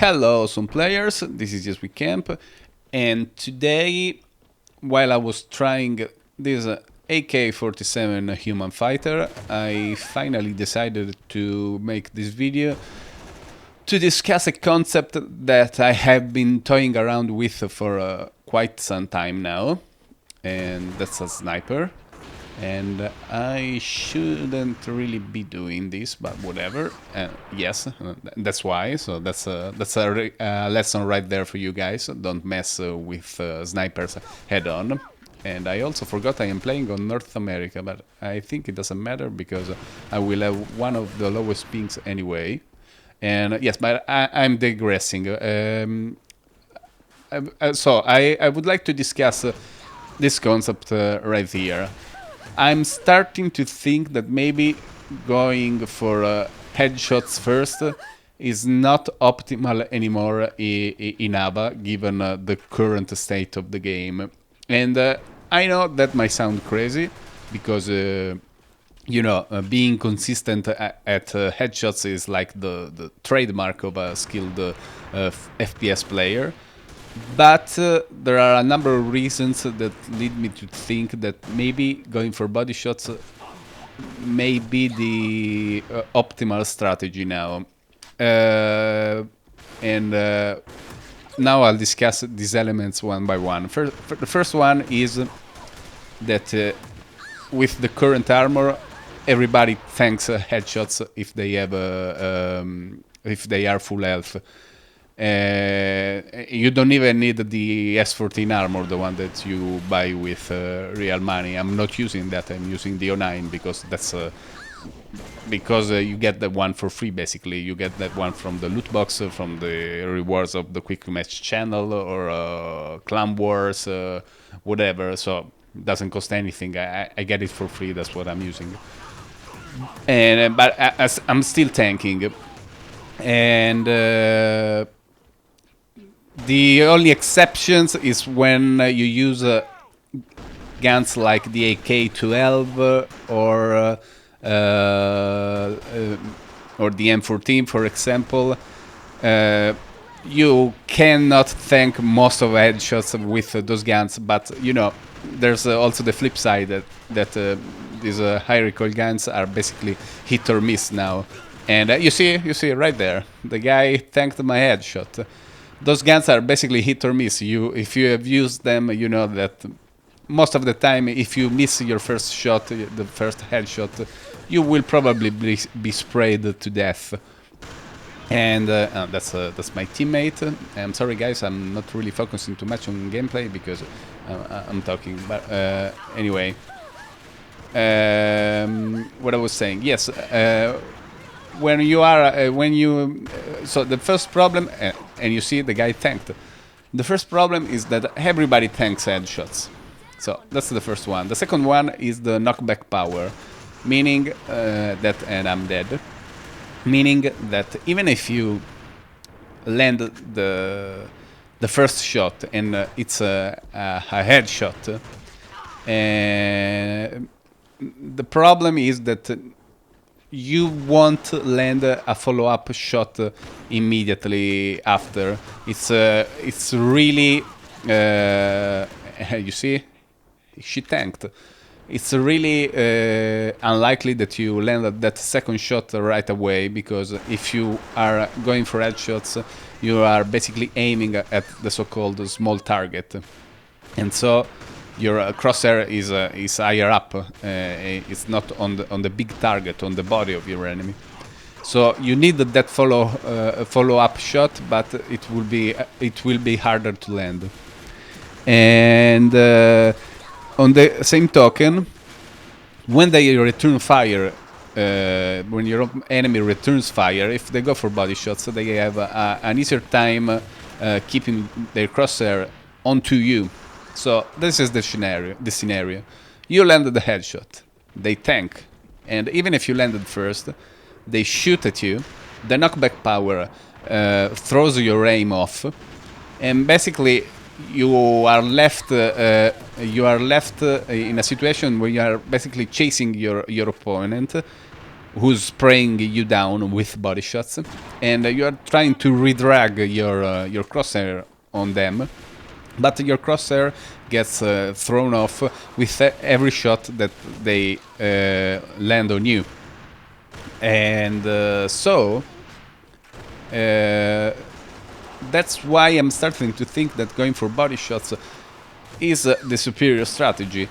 Hello, some players. This is Just We Camp, and today, while I was trying this AK47 human fighter, I finally decided to make this video to discuss a concept that I have been toying around with for quite some time now, and that's a sniper. And I shouldn't really be doing this, but whatever. Yes, that's why. So that's a lesson right there for you guys. Don't mess with snipers head on. And I also forgot I am playing on North America, but I think it doesn't matter because I will have one of the lowest pings anyway. And yes, but I'm digressing. So I would like to discuss this concept right here. I'm starting to think that maybe going for headshots first is not optimal anymore in AVA, given the current state of the game. And I know that might sound crazy, because being consistent at headshots is like the trademark of a skilled FPS player. But there are a number of reasons that lead me to think that maybe going for body shots may be the optimal strategy now. And now I'll discuss these elements one by one. The first one is that with the current armor, everybody tanks headshots if they have if they are full health. You don't even need the S14 armor, the one that you buy with real money. I'm not using that. I'm using the O9 because that's because you get that one for free. Basically, you get that one from the loot box, from the rewards of the quick match channel or Clan Wars, whatever. So it doesn't cost anything. I get it for free. That's what I'm using. And but I'm still tanking, and. The only exceptions is when you use guns like the AK-12 or the M14, for example. You cannot tank most of headshots with those guns, but there's also the flip side that these high recoil guns are basically hit or miss now. And you see right there, the guy tanked my headshot. Those guns are basically hit or miss. If you have used them, you know that most of the time, if you miss your first shot, the first headshot, you will probably be sprayed to death. And that's my teammate. I'm sorry, guys, I'm not really focusing too much on gameplay because I'm talking. But anyway, what I was saying, yes. When you are so the first problem, and you see the guy tanked. The first problem is that everybody tanks headshots. So that's the first one. The second one is the knockback power, meaning that, and I'm dead, meaning that even if you land the first shot and it's a headshot, the problem is that you won't land a follow-up shot immediately after. It's really you see, she tanked. It's really unlikely that you land that second shot right away, because if you are going for headshots, you are basically aiming at the so-called small target, and so your crosshair is higher up. It's not on the big target, on the body of your enemy. So you need that follow-up shot, but it will be harder to land. And on the same token, when they return fire, when your enemy returns fire, if they go for body shots, they have an easier time keeping their crosshair onto you. So this is the scenario. You landed the headshot, they tank, and even if you landed first, they shoot at you. The knockback power throws your aim off, and basically you are left in a situation where you are basically chasing your opponent, who's spraying you down with body shots, and you are trying to redrag your crosshair on them, but your crosshair gets thrown off with every shot that they land on you. And so that's why I'm starting to think that going for body shots is the superior strategy.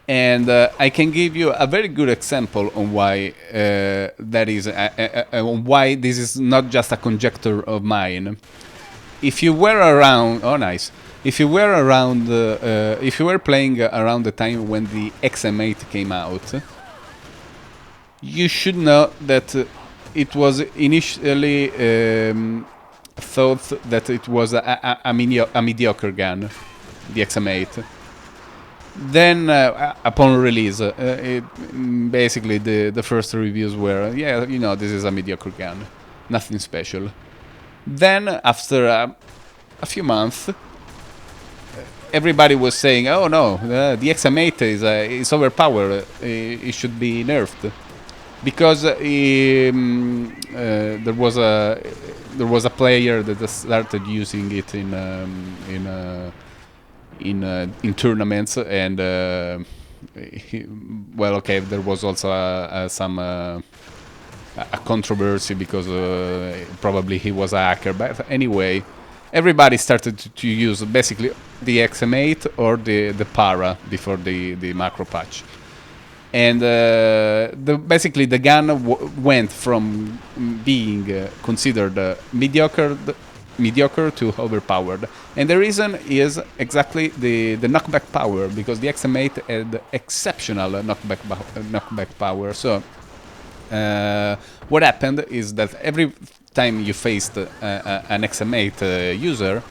And I can give you a very good example on why that is, on why this is not just a conjecture of mine. If you were around, oh nice. If you were around, if you were playing around the time when the XM8 came out, you should know that it was initially thought that it was a mediocre gun, the XM8. Then, upon release, basically the first reviews were, yeah, you know, this is a mediocre gun, nothing special. Then, after a few months, everybody was saying, oh no, the XM8 is overpowered, it should be nerfed. Because there was a player that started using it in tournaments, and well, okay, there was also some a controversy because probably he was a hacker. But anyway, everybody started to use basically the XM8 or the Para before the macro patch. And basically the gun went from being considered mediocre to overpowered. And the reason is exactly the knockback power, because the XM8 had exceptional knockback power. So what happened is that every time you faced an XM8 user,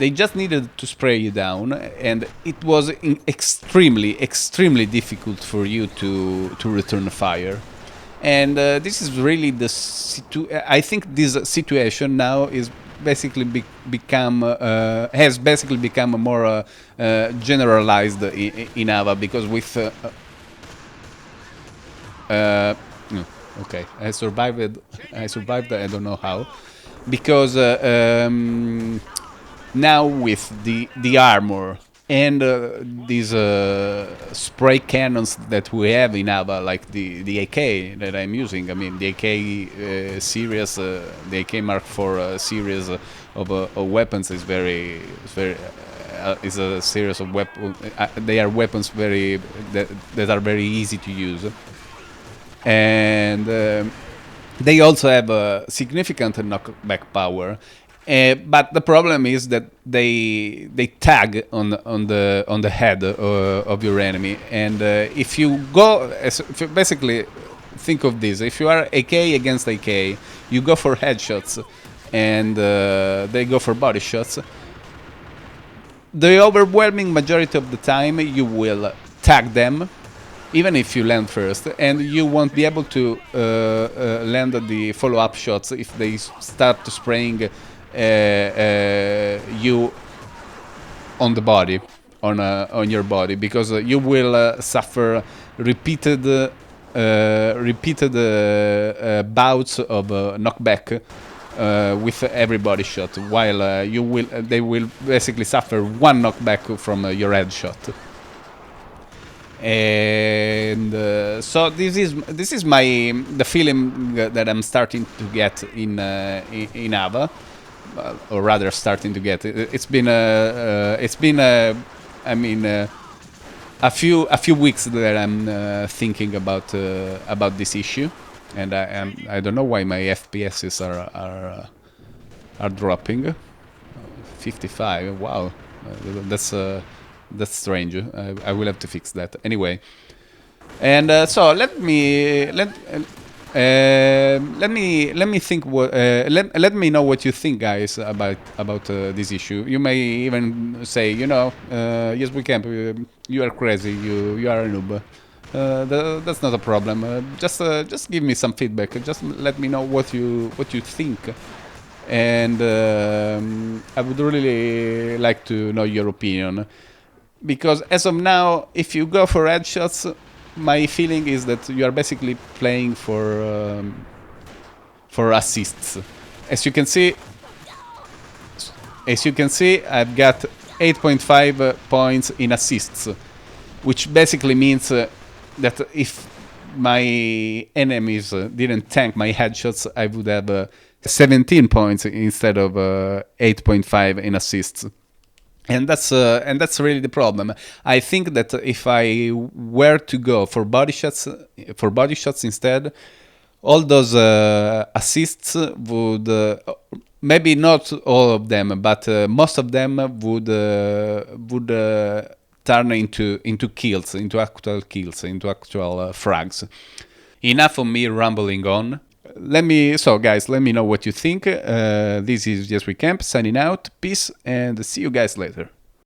they just needed to spray you down, and it was extremely difficult for you to return fire. And this is really the I think this situation now is basically become has basically become more generalized in AVA, because with okay, I survived. I don't know how, because now with the armor and these spray cannons that we have in AVA, like the AK that I'm using. I mean, the AK series, the AK Mark IV series of weapons is is a series of weapons. They are weapons that are very easy to use, and they also have a significant knockback power. But the problem is that they tag on the head of your enemy, and if you go, basically think of this: if you are AK against AK, you go for headshots, and they go for body shots. The overwhelming majority of the time, you will tag them, even if you land first, and you won't be able to land the follow-up shots if they start spraying you on the body, on your body, because you will suffer repeated bouts of knockback with every body shot, while they will basically suffer one knockback from your headshot. And so this is the feeling that I'm starting to get in AVA. Or rather, starting to get it. It's been I mean a few weeks that I'm thinking about this issue, and I don't know why my FPS are dropping. 55. Wow, that's strange. I will have to fix that anyway. And so let me think. Let me know what you think, guys, about this issue. You may even say, yes, we can. You are crazy. You are a noob. That's not a problem. Just give me some feedback. Just let me know what you think. And I would really like to know your opinion, because as of now, if you go for headshots, my feeling is that you are basically playing for assists. As you can see, I've got 8.5 points in assists, which basically means that if my enemies didn't tank my headshots, I would have 17 points instead of 8.5 in assists. And that's really the problem. I think that if I were to go for body shots instead, all those assists would maybe not all of them, but most of them would turn into kills, into actual kills, into actual frags. Enough of me rambling on. Guys, let me know what you think. This is Just We Camp signing out. Peace and see you guys later.